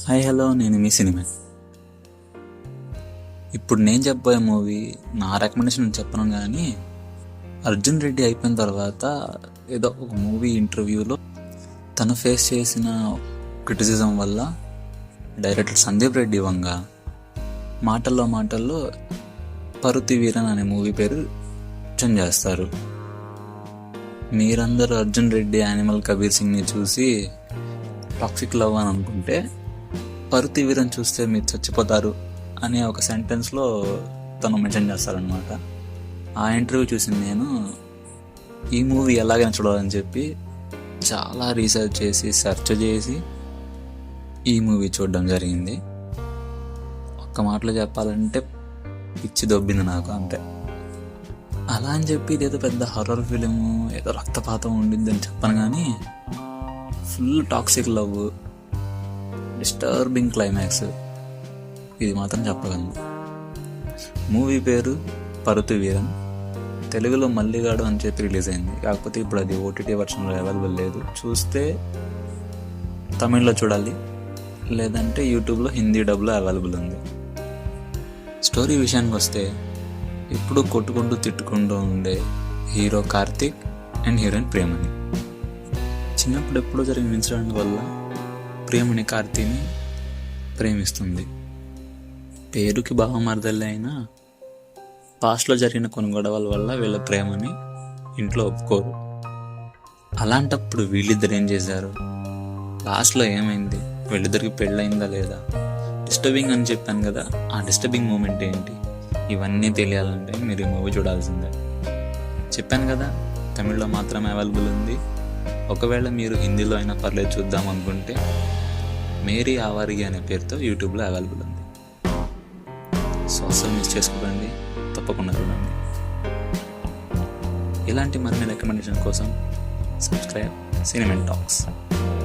Hi hello నేను మీ cinema. ఇప్పుడు నేను చెప్పబోయే మూవీ నా రికమెండేషన్ చెప్పను, కానీ అర్జున్ రెడ్డి అయిపోయిన తర్వాత ఏదో ఒక మూవీ ఇంటర్వ్యూలో తను ఫేస్ చేసిన క్రిటిసిజం వల్ల డైరెక్టర్ సందీప్ రెడ్డి వంగ మాటల్లో పరుతి వీరన్ అనే మూవీ పేరు చేంజ్ చేస్తారు. మీరందరూ అర్జున్ రెడ్డి యానిమల్ కబీర్ సింగ్ని చూసి టాక్సిక్ లవ్ అని అనుకుంటే పరుతి వీరన్ చూస్తే మీరు చచ్చిపోతారు అనే ఒక సెంటెన్స్లో తను మెన్షన్ చేస్తారనమాట. ఆ ఇంటర్వ్యూ చూసింది నేను ఈ మూవీ ఎలాగైనా చూడాలని చెప్పి చాలా రీసెర్చ్ చేసి సెర్చ్ చేసి ఈ మూవీ చూడడం జరిగింది. ఒక్క మాటలో చెప్పాలంటే పిచ్చి దొబ్బింది నాకు, అంతే. అలా అని చెప్పి ఇదేదో పెద్ద హర్రర్ ఫిలిము ఏదో రక్తపాతం ఉండింది అని చెప్పను, కానీ full toxic love, disturbing climax, ఇది మాత్రం చెప్పగలను. మూవీ పేరు పరుతి వీరన్, తెలుగులో మల్లిగాడు అని చెప్పి రిలీజ్ అయింది. కాకపోతే ఇప్పుడు అది ఓటీటీ వర్షన్లో అవైలబుల్ లేదు. చూస్తే తమిళ్లో చూడాలి, లేదంటే యూట్యూబ్లో హిందీ డబ్లో అవైలబుల్ ఉంది. స్టోరీ విషయానికి వస్తే ఇప్పుడు కొట్టుకుంటూ తిట్టుకుంటూ ఉండే హీరో కార్తీక్ అండ్ హీరోయిన్ ప్రేమని. చిన్నప్పుడు ఎప్పుడో జరిగిన ఇన్సిడెంట్ వల్ల ప్రేమని కార్తీని ప్రేమిస్తుంది. పేరుకి బావమరదల్లి అయినా పాస్ట్లో జరిగిన కొన్ని గొడవల వల్ల వీళ్ళ ప్రేమని ఇంట్లో ఒప్పుకోరు. అలాంటప్పుడు వీళ్ళిద్దరు ఏం చేశారు, లాస్ట్లో ఏమైంది, వీళ్ళిద్దరికి పెళ్ళయిందా లేదా, డిస్టర్బింగ్ అని చెప్పాను కదా, ఆ డిస్టర్బింగ్ మూమెంట్ ఏంటి, ఇవన్నీ తెలియాలంటే మీరు ఈ మూవీ చూడాల్సిందే. చెప్పాను కదా తమిళ్లో మాత్రమే అవైలబుల్ ఉంది. ఒకవేళ మీరు హిందీలో అయినా పర్లేదు చూద్దాం అనుకుంటే మేరీ ఆవారి అనే పేరుతో యూట్యూబ్లో అవైలబుల్ ఉంది. సో అసలు మిస్ చేసుకోకండి, తప్పకుండా చూడండి. ఇలాంటి మరిన్ని రికమెండేషన్ కోసం సబ్స్క్రైబ్ సినిమా టాక్స్.